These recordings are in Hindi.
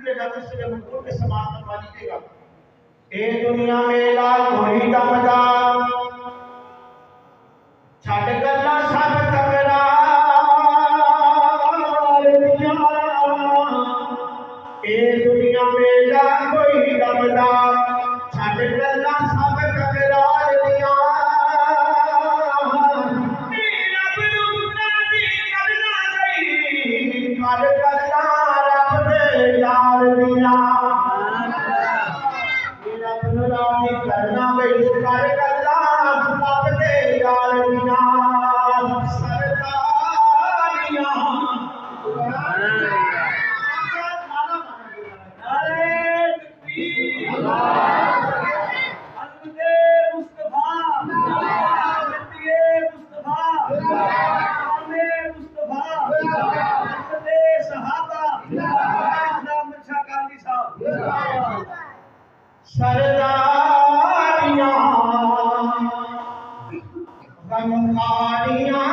लीजिएगा तो इससे मुकुल के समान बनवा लीजिएगा। ए दुनिया में लाल कोई दमदा छड़ गल्ला सब तकरार दिया। ए दुनिया में लाल कोई दमदा छड़ गल्ला सब तकरार दिया। कर गल्ला रब दे यार दिया। करना गई कर गल्ला रब दे यार दिया। सरदारियां सरदारियां गमखारियां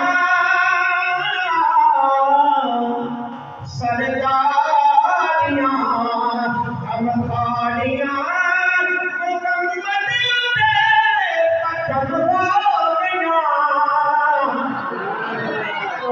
सरदारियां गमखारियां मुहम्मद दे कदम वालियां।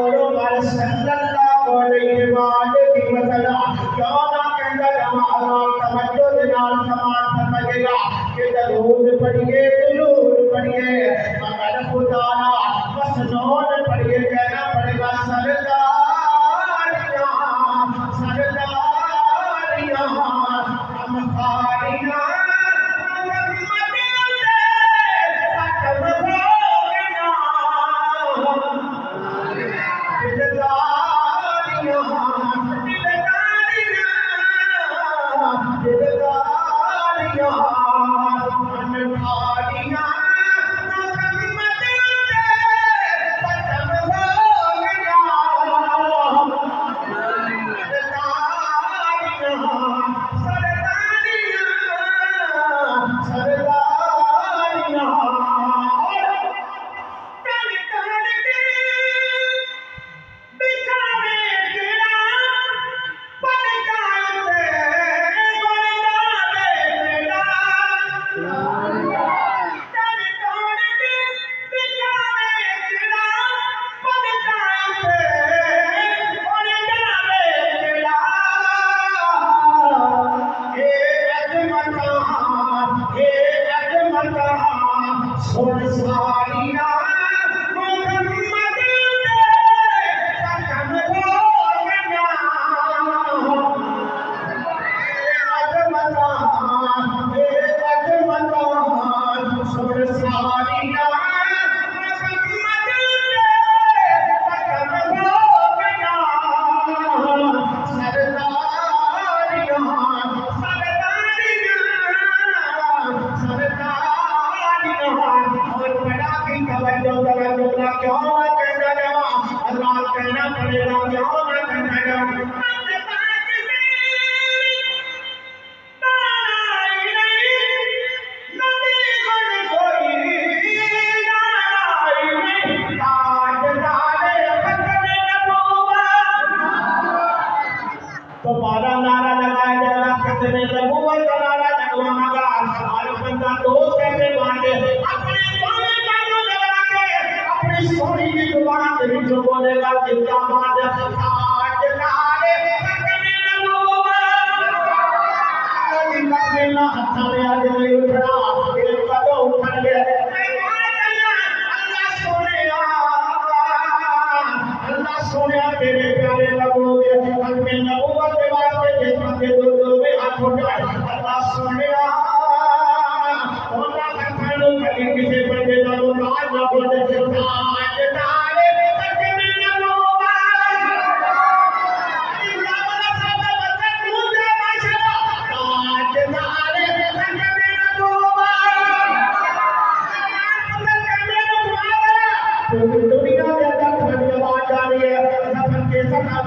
ओरो वर सल्लल्लाहु अलैहि वसल्लम क्यों ना कहंदा जमाना तवज्जो दे नाल समान समझेगा कि दरूद पढ़िए दुरूद पढ़िए मगर खुदा ना मसनून पढ़िए कहना पड़ेगा। सरदारियां सरदारियां गमखारियां मुहम्मद दे कदम वालियां। दिलदारियां दिलदारियां अनखारियां मुहम्मद दे कदम वालियां। सरदारियां सरदारियां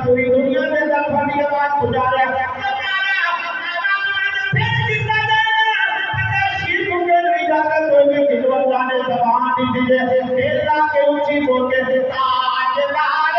पूरी दुनिया में आवाज गुजार के ऊंची बोल के ताजदार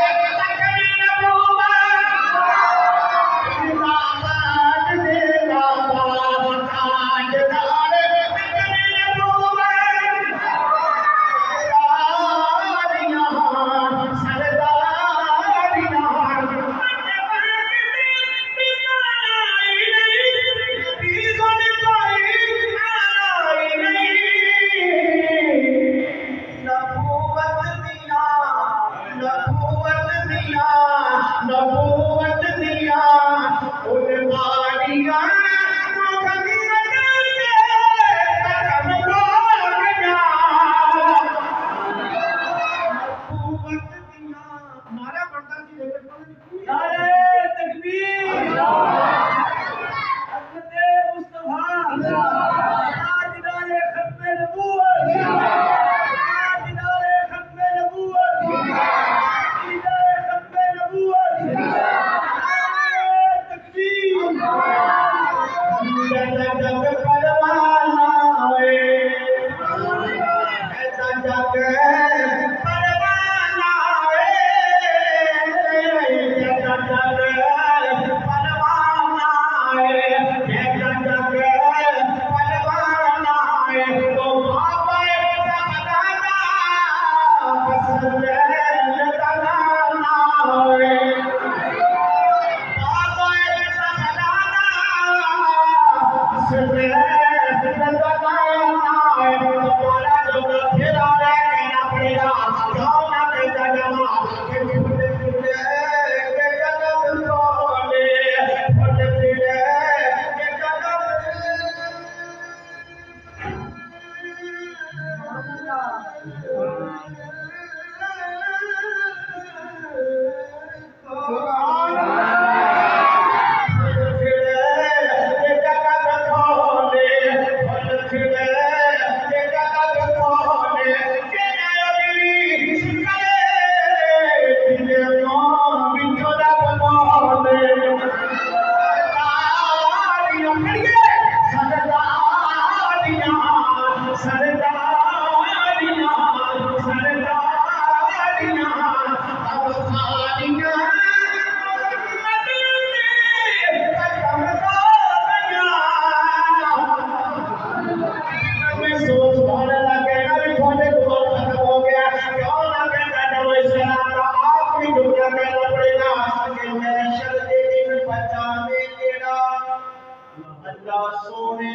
अल्लाह सोने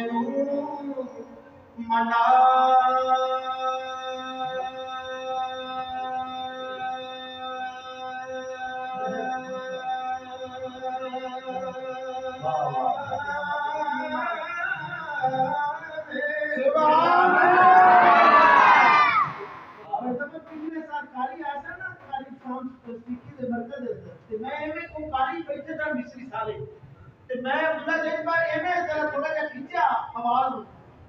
मना मिस्री साले मैं उनका एक बार एमे जरा थोड़ा जा खींचा आवाज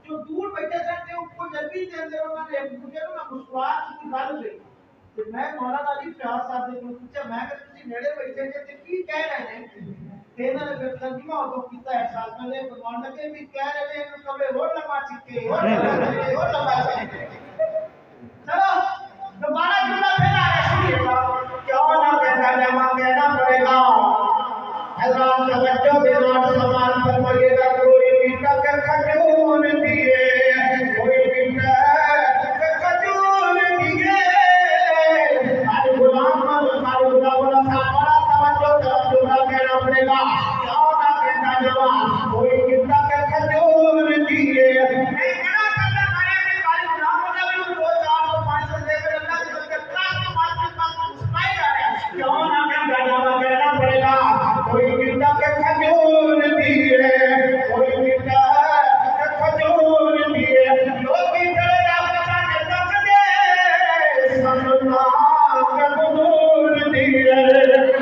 जो दूर बैठे थे उनको जल्दी दे दे उन्होंने मुझे ना मुस्कुराहट की गल हुई तो मैं मौलाना अली फयाज साहब ने पूछा मैं कि तुसी नेड़े बैठे थे ते की कह रहे हैं ते इन्होंने फिर तर्जुमा तो किया एहसास मैंने फरमान लगे भी कह रहे हैं इनको कबे और लंबा चिके और लंबा चिके चलो दोबारा जुमला फिर आ रहा सुनिएगा क्यों ना कहना पड़ेगा अल्लाह तवज्जो बिना सवाल फरमाइएगा कोई मीठा का खजूर दिए कोई मीठा का खजूर दिए हमारे गुलाम बड़ा तवज्जो कहना पड़ेगा क्या ना कहना जवाब कोई मीठा का खजूर दिए कोई मीठा के खजूर दिए कोई मीठा के खजूर दिए लोग की जरा जाने तक दे सन्ना के खजूर दिए